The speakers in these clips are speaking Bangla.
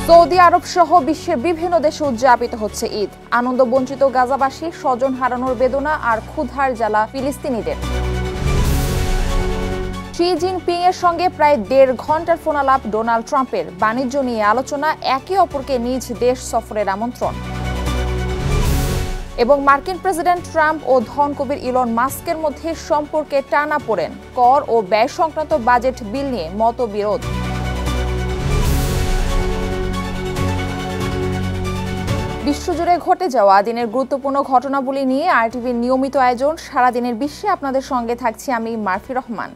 সৌদি আরব সহ বিশ্বের বিভিন্ন দেশে উদযাপিত হচ্ছে ঈদ। আনন্দ বঞ্চিত গাজাবাসী, স্বজন হারানোর বেদনা আর ক্ষুধার জ্বালা ফিলিস্তিনিদের। শি জিনপিং এর সঙ্গে প্রায় 1.5 ঘন্টার ফোনালাপ ডোনাল্ড ট্রাম্পের। বাণিজ্য নিয়ে আলোচনা, একে অপরকে নিজ দেশ সফরের আমন্ত্রণ। এবং মার্কিন প্রেসিডেন্ট ট্রাম্প ও ধনকুবের ইলন মাস্কের মধ্যে সম্পর্কে টানাপোড়েন, কর ও ব্যয় সংক্রান্ত বাজেট বিল নিয়ে মতবিরোধ। বিশ্বজুড়ে ঘটে যাওয়া দিনের গুরুত্বপূর্ণ ঘটনাবলী নিয়ে আরটিভির নিয়মিত আয়োজন সারাদিনের বিশ্বে আপনাদের সঙ্গে থাকছি আমি মারফি রহমান।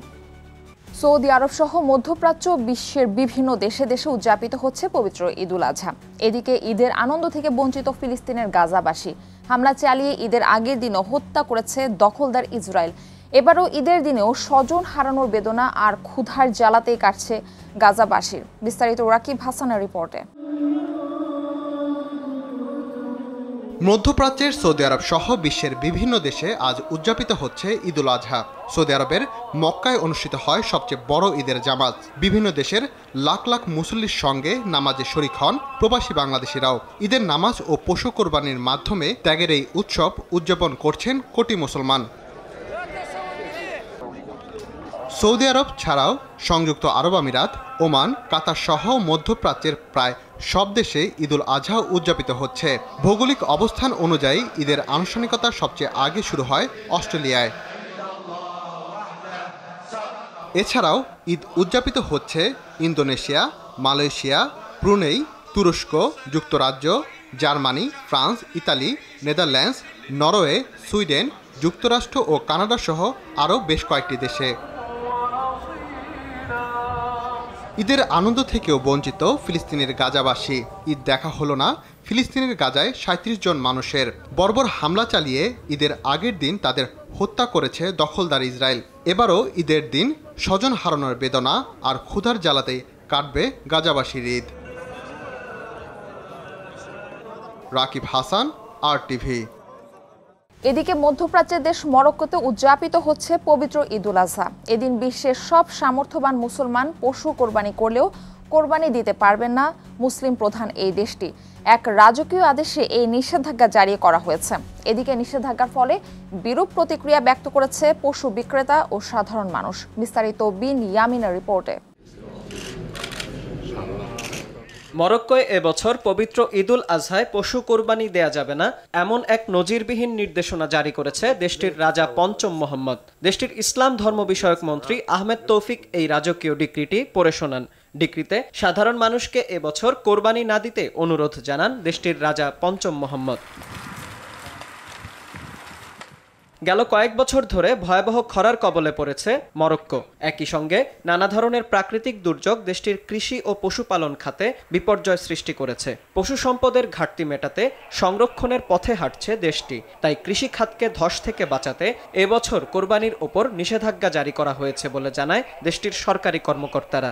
সৌদি আরব সহ মধ্যপ্রাচ্য বিশ্বের বিভিন্ন দেশে দেশে উদযাপিত হচ্ছে পবিত্র ঈদুল আজহা। এদিকে ঈদের আনন্দ থেকে বঞ্চিত ফিলিস্তিনের গাজাবাসী। হামলা চালিয়ে ঈদের আগের দিনও হত্যা করেছে দখলদার ইসরায়েল। এবারও ঈদের দিনেও স্বজন হারানোর বেদনা আর ক্ষুধার জ্বালাতেই কাটছে গাজাবাসীর। বিস্তারিত রাকিব হাসানের রিপোর্টে। মধ্যপ্রাচ্যের সৌদি আরব সহ বিশ্বের বিভিন্ন দেশে আজ উদযাপিত হচ্ছে ঈদুল আজহা। সৌদি আরবের মক্কায় অনুষ্ঠিত হয় সবচেয়ে বড় ঈদের জামাত। বিভিন্ন দেশের লাখ লাখ মুসল্লির সঙ্গে নামাজে শরিক হন প্রবাসী বাংলাদেশিরাও। ঈদের নামাজ ও পশু কোরবানির মাধ্যমে ত্যাগের এই উৎসব উদযাপন করছেন কোটি মুসলমান। সৌদি আরব ছাড়াও সংযুক্ত আরব আমিরাত, ওমান, কাতার সহ মধ্যপ্রাচ্যের প্রায় সব দেশে ঈদুল আজহা উদযাপিত হচ্ছে। ভৌগোলিক অবস্থান অনুযায়ী ঈদের আনুষ্ঠানিকতা সবচেয়ে আগে শুরু হয় অস্ট্রেলিয়ায়। এছাড়াও ঈদ উদযাপিত হচ্ছে ইন্দোনেশিয়া, মালয়েশিয়া, ব্রুনেই, তুরস্ক, যুক্তরাজ্য, Germany, France, Italy, Netherlands, Norway, Sweden, যুক্তরাষ্ট্র ও কানাডা সহ আরও বেশ কয়েকটি দেশে। ঈদের আনন্দ থেকেও বঞ্চিত ফিলিস্তিনের গাজাবাসী। ঈদ দেখা হলো না ফিলিস্তিনের গাজায় 37 জন মানুষের। বর্বর হামলা চালিয়ে ঈদের আগের দিন তাদের হত্যা করেছে দখলদার ইসরায়েল। এবারও ঈদের দিন স্বজন হারানোর বেদনা আর ক্ষুধার জ্বালাতেই কাটবে গাজাবাসীর ঈদ। রাকিব হাসান, আরটিভি। এদিকে মধ্যপ্রাচ্যের দেশ মরক্কোতে উদযাপিত হচ্ছে পবিত্র ঈদুল আজহা। এদিন বিশ্বের সব সামর্থ্যবান মুসলমান পশু কোরবানি করলেও কোরবানি দিতে পারবেন না মুসলিম প্রধান এই দেশটি। এক রাজকীয় আদেশে এই নিষেধাজ্ঞা জারি করা হয়েছে। এদিকে নিষেধাজ্ঞার ফলে বিরূপ প্রতিক্রিয়া ব্যক্ত করেছে পশু বিক্রেতা ও সাধারণ মানুষ। বিস্তারিত বিন ইয়ামিনের রিপোর্টে। মরক্কোয় এবছর পবিত্র ঈদুল আজহায় পশু কোরবানি দেয়া যাবে না এমন এক নজিরবিহীন নির্দেশনা জারি করেছে দেশটির রাজা পঞ্চম মোহাম্মদ। দেশটির ইসলাম ধর্ম বিষয়ক মন্ত্রী আহমেদ তৌফিক এই রাজকীয় ডিক্রিটি পড়ে শোনান। ডিক্রিতে সাধারণ মানুষকে এবছর কোরবানি না দিতে অনুরোধ জানান দেশটির রাজা পঞ্চম মোহাম্মদ। গেল কয়েক বছর ধরে ভয়াবহ খরার কবলে পড়েছে মরক্কো। একই সঙ্গে নানা ধরনের প্রাকৃতিক দুর্যোগ দেশটির কৃষি ও পশুপালন খাতে বিপর্যয় সৃষ্টি করেছে। পশু সম্পদের ঘাটতি মেটাতে সংরক্ষণের পথে হাঁটছে দেশটি। তাই কৃষি খাতকে ধস থেকে বাঁচাতে এবছর কোরবানির ওপর নিষেধাজ্ঞা জারি করা হয়েছে বলে জানায় দেশটির সরকারি কর্মকর্তারা।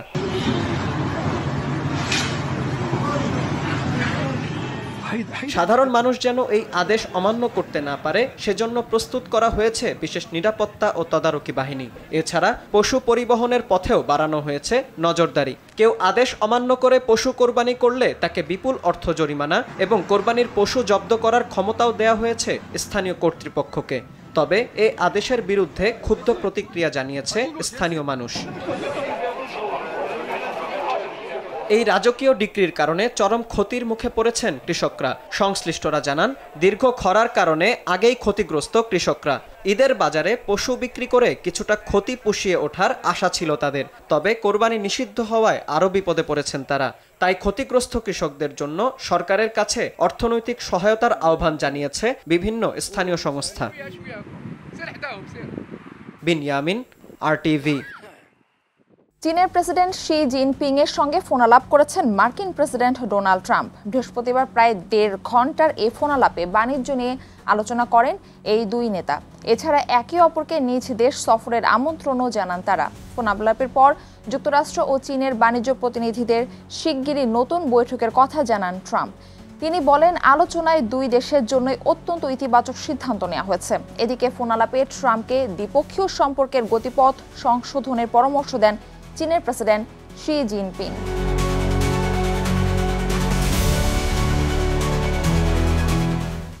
সাধারণ মানুষ যেন এই আদেশ অমান্য করতে না পারে সেজন্য প্রস্তুত করা হয়েছে বিশেষ নিরাপত্তা ও তদারকি বাহিনী। এছাড়া পশু পরিবহনের পথেও বাড়ানো হয়েছে নজরদারি। কেউ আদেশ অমান্য করে পশু কোরবানি করলে তাকে বিপুল অর্থ জরিমানা এবং কোরবানির পশু জব্দ করার ক্ষমতাও দেয়া হয়েছে স্থানীয় কর্তৃপক্ষকে। তবে এই আদেশের বিরুদ্ধে ক্ষুব্ধ প্রতিক্রিয়া জানিয়েছে স্থানীয় মানুষ। এই রাজকীয় ডিক্রির কারণে চরম ক্ষতির মুখে পড়েছেন কৃষকরা। সংশ্লিষ্টরা জানান, দীর্ঘ খরার কারণে আগেই ক্ষতিগ্রস্ত কৃষকরা। ঈদের বাজারে পশু বিক্রি করে কিছুটা ক্ষতি পুষিয়ে ওঠার আশা ছিল তাদের। তবে কোরবানি নিষিদ্ধ হওয়ায় আরও বিপদে পড়েছেন তারা। তাই ক্ষতিগ্রস্ত কৃষকদের জন্য সরকারের কাছে অর্থনৈতিক সহায়তার আহ্বান জানিয়েছে বিভিন্ন স্থানীয় সংস্থা। বিন ইয়ামিন, আরটিভি। চীনের প্রেসিডেন্ট শি জিনপিং এর সঙ্গে ফোনালাপ করেছেন মার্কিন প্রেসিডেন্ট ডোনাল্ড ট্রাম্প। বৃহস্পতিবার প্রায় 1.5 ঘন্টার এই ফোনালাপে বাণিজ্য নিয়ে আলোচনা করেন এই দুই নেতা। এছাড়া একে অপরকে নিজ দেশ সফরের আমন্ত্রণও জানান তারা। ফোনালাপের পর যুক্তরাষ্ট্র ও চীনের বাণিজ্য প্রতিনিধিদের শিগগিরই নতুন বৈঠকের কথা জানান ট্রাম্প। তিনি বলেন, আলোচনায় দুই দেশের জন্য অত্যন্ত ইতিবাচক সিদ্ধান্ত নেওয়া হয়েছে। এদিকে ফোনালাপে ট্রাম্পকে দ্বিপক্ষীয় সম্পর্কের গতিপথ সংশোধনের পরামর্শ দেন চীনের প্রেসিডেন্ট শি জিনপিং।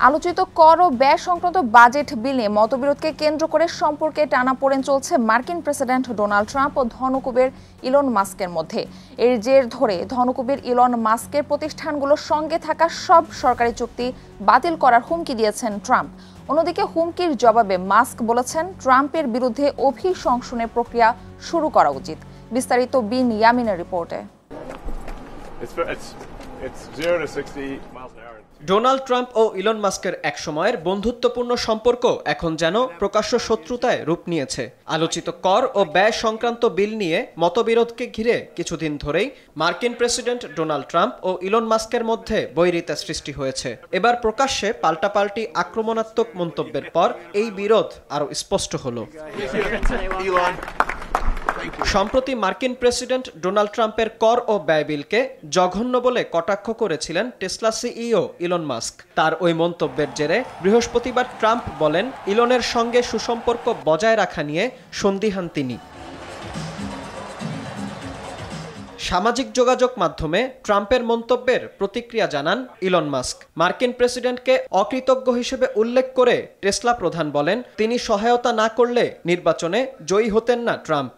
আলোচিত কর ও ব্যয় সংক্রান্ত বাজেট বিল নিয়ে মতবিরোধকে কেন্দ্র করে সম্পর্কে টানাপোড়েন চলছে মার্কিন প্রেসিডেন্ট ডোনাল্ড ট্রাম্প ও ধনকুবের ইলন মাস্কের মধ্যে। এর জের ধরে ধনকুবের ইলন মাস্কের প্রতিষ্ঠানগুলোর সঙ্গে থাকা সব সরকারি চুক্তি বাতিল করার হুমকি দিয়েছেন ট্রাম্প। অন্যদিকে হুমকির জবাবে মাস্ক বলেছেন ট্রাম্পের বিরুদ্ধে অভিশংসনের প্রক্রিয়া শুরু করা উচিত। বিস্তারিত বিন ইয়ামিনের রিপোর্টে। ডোনাল্ড ট্রাম্প ও ইলন মাস্কের একসময়ের বন্ধুত্বপূর্ণ সম্পর্ক এখন যেন প্রকাশ্য শত্রুতায় রূপ নিয়েছে। আলোচিত কর ও ব্যয় সংক্রান্ত বিল নিয়ে মতবিরোধকে ঘিরে কিছুদিন ধরেই মার্কিন প্রেসিডেন্ট ডোনাল্ড ট্রাম্প ও ইলন মাস্কের মধ্যে বৈরিতা সৃষ্টি হয়েছে। এবার প্রকাশ্যে পাল্টাপাল্টি আক্রমণাত্মক মন্তব্যের পর এই বিরোধ আরও স্পষ্ট হলো। সম্প্রতি মার্কিন প্রেসিডেন্ট ডোনাল্ড ট্রাম্পের কর ও ব্যয় বিলকে জঘন্য বলে কটাক্ষ করেছিলেন টেসলা সিইও ইলন মাস্ক। তার ওই মন্তব্যের জেরে বৃহস্পতিবার ট্রাম্প বলেন ইলনের সঙ্গে সুসম্পর্ক বজায় রাখা নিয়ে সন্দিহান তিনি। সামাজিক যোগাযোগ মাধ্যমে ট্রাম্পের মন্তব্যের প্রতিক্রিয়া জানান ইলন মাস্ক। মার্কিন প্রেসিডেন্টকে অকৃতজ্ঞ হিসেবে উল্লেখ করে টেসলা প্রধান বলেন তিনি সহায়তা না করলে নির্বাচনে জয়ী হতেন না ট্রাম্প।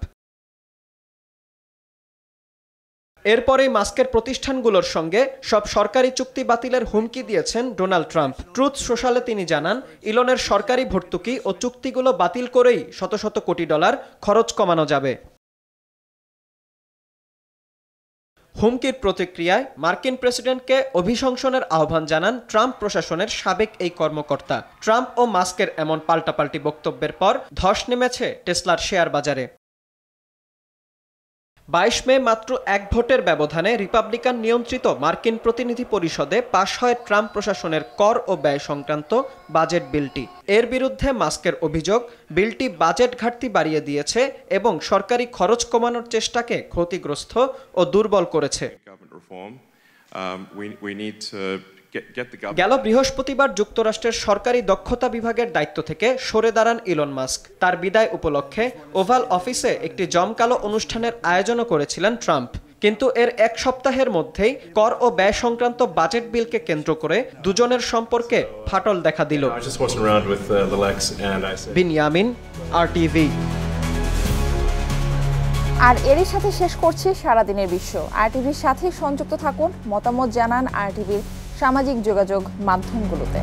এরপরেই মাস্কের প্রতিষ্ঠানগুলোর সঙ্গে সব সরকারি চুক্তি বাতিলের হুমকি দিয়েছেন ডোনাল্ড ট্রাম্প। ট্রুথ সোশ্যালে তিনি জানান ইলনের সরকারি ভর্তুকি ও চুক্তিগুলো বাতিল করেই শত শত কোটি ডলার খরচ কমানো যাবে। হুমকির প্রতিক্রিয়ায় মার্কিন প্রেসিডেন্টকে অভিশংসনের আহ্বান জানান ট্রাম্প প্রশাসনের সাবেক এই কর্মকর্তা। ট্রাম্প ও মাস্কের এমন পাল্টাপাল্টি বক্তব্যের পর ধস নেমেছে টেসলার শেয়ার বাজারে। 22 মে মাত্র এক ভোটের ব্যবধানে রিপাবলিকান নিয়ন্ত্রিত মার্কিন প্রতিনিধি পরিষদে পাশ হয় ট্রাম্প প্রশাসনের কর ও ব্যয় সংক্রান্ত বাজেট বিলটি। এর বিরুদ্ধে মাস্কের অভিযোগ বিলটি বাজেট ঘাটতি বাড়িয়ে দিয়েছে এবং সরকারি খরচ কমানোর চেষ্টাকে ক্ষতিগ্রস্ত ও দুর্বল করেছে। গেল বৃহস্পতিবার যুক্তরাষ্ট্রের সরকারি দক্ষতা বিভাগের দায়িত্ব থেকে সরে দাঁড়ান ইলন মাস্ক। তার বিদায় উপলক্ষে ওভাল অফিসে একটি জমকালো অনুষ্ঠানের আয়োজনও করেছিলেন ট্রাম্প। কিন্তু এর এক সপ্তাহের মধ্যেই কর ও ব্যয় সংক্রান্ত বাজেট বিলকে কেন্দ্র করে দুজনের সম্পর্কে ফাটল দেখা দিল। বিনয়ামিন, RTV। আর এরই সাথে শেষ করছি সারাদিনের বিশ্ব। RTVর সাথে সংযুক্ত থাকুন, মতামত জানান RTVর সামাজিক যোগাযোগ মাধ্যমগুলোতে।